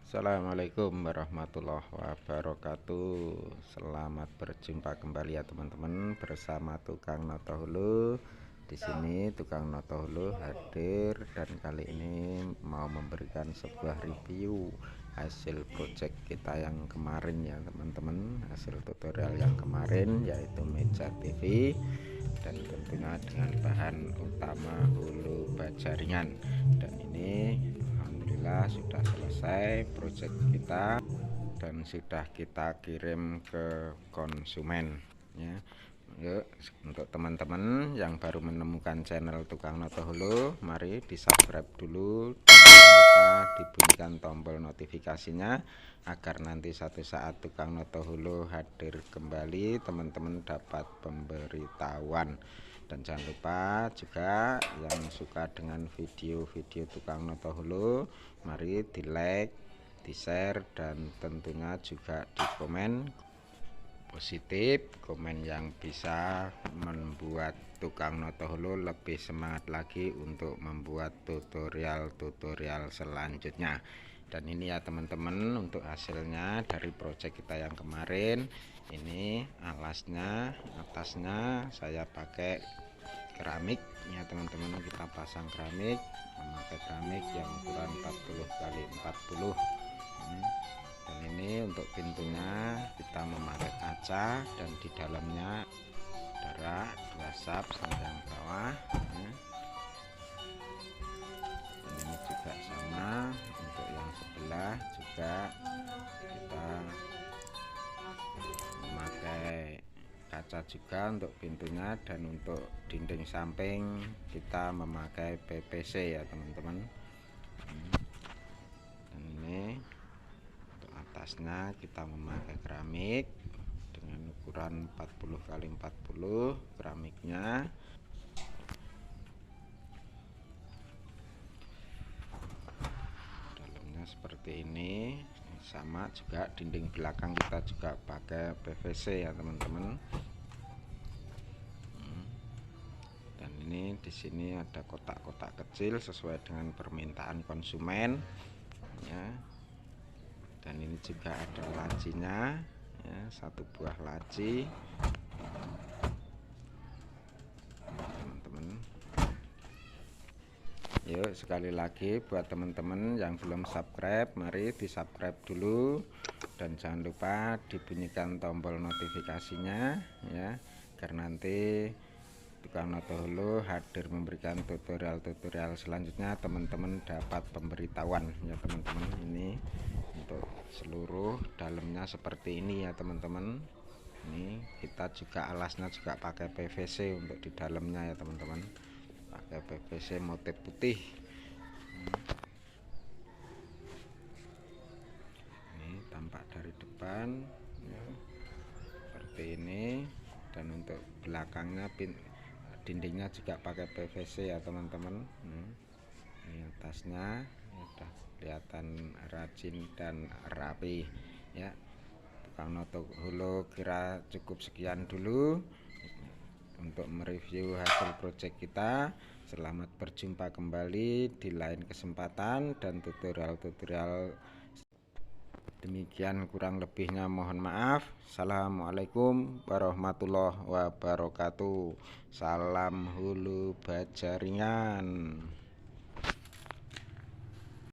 Assalamualaikum warahmatullahi wabarakatuh. Selamat berjumpa kembali ya teman-teman bersama Tukang Noto Hulu. Di sini Tukang Noto Hulu hadir dan kali ini mau memberikan sebuah review hasil project kita yang kemarin ya teman-teman. Hasil tutorial yang kemarin yaitu meja TV dan tentunya dengan bahan utama hulu baja ringan. Dan ini alhamdulillah sudah selesai project kita dan sudah kita kirim ke konsumen ya. Yuk, untuk teman-teman yang baru menemukan channel Tukang Noto Hulu, mari di subscribe dulu, jangan lupa dibunyikan tombol notifikasinya agar nanti satu saat Tukang Noto Hulu hadir kembali teman-teman dapat pemberitahuan. Dan jangan lupa juga yang suka dengan video-video Tukang Noto Hulu, mari di like, di share, dan tentunya juga di komen positif, komen yang bisa membuat Tukang Noto Hulu lebih semangat lagi untuk membuat tutorial-tutorial selanjutnya. Dan ini ya teman-teman, untuk hasilnya dari project kita yang kemarin. Ini alasnya, atasnya saya pakai keramik ya teman-teman. Kita pasang keramik, memakai keramik yang ukuran 40 x 40. Dan ini untuk pintunya kita memakai kaca dan di dalamnya ada 2 sap sampai bawah ya. Dan ini juga sama untuk yang sebelah juga kita memakai kaca juga untuk pintunya, dan untuk dinding samping kita memakai PVC ya teman-teman. Dan ini untuk atasnya kita memakai keramik dengan ukuran 40 x 40 keramiknya. Dalamnya seperti ini, sama juga dinding belakang kita juga pakai PVC ya teman-teman. Dan ini di sini ada kotak-kotak kecil sesuai dengan permintaan konsumen ya. Dan ini juga ada lacinya ya, 1 buah laci teman-teman. Yuk sekali lagi buat teman-teman yang belum subscribe, mari di subscribe dulu dan jangan lupa dibunyikan tombol notifikasinya ya, agar nanti Tukang Noto Hulu hadir memberikan tutorial-tutorial selanjutnya teman-teman dapat pemberitahuan ya teman-teman. Ini untuk seluruh dalamnya seperti ini ya teman-teman. Ini kita juga alasnya juga pakai PVC untuk di dalamnya ya teman-teman, pakai PVC motif putih. Ini tampak dari depan ya, seperti ini. Dan untuk belakangnya dindingnya juga pakai PVC ya teman-teman. Ini atasnya sudah kelihatan rajin dan rapi ya. Tukang Noto Hulu kira cukup sekian dulu untuk mereview hasil project kita. Selamat berjumpa kembali di lain kesempatan dan tutorial-tutorial demikian, kurang lebihnya mohon maaf. Assalamualaikum warahmatullahi wabarakatuh. Salam hulu baja ringan.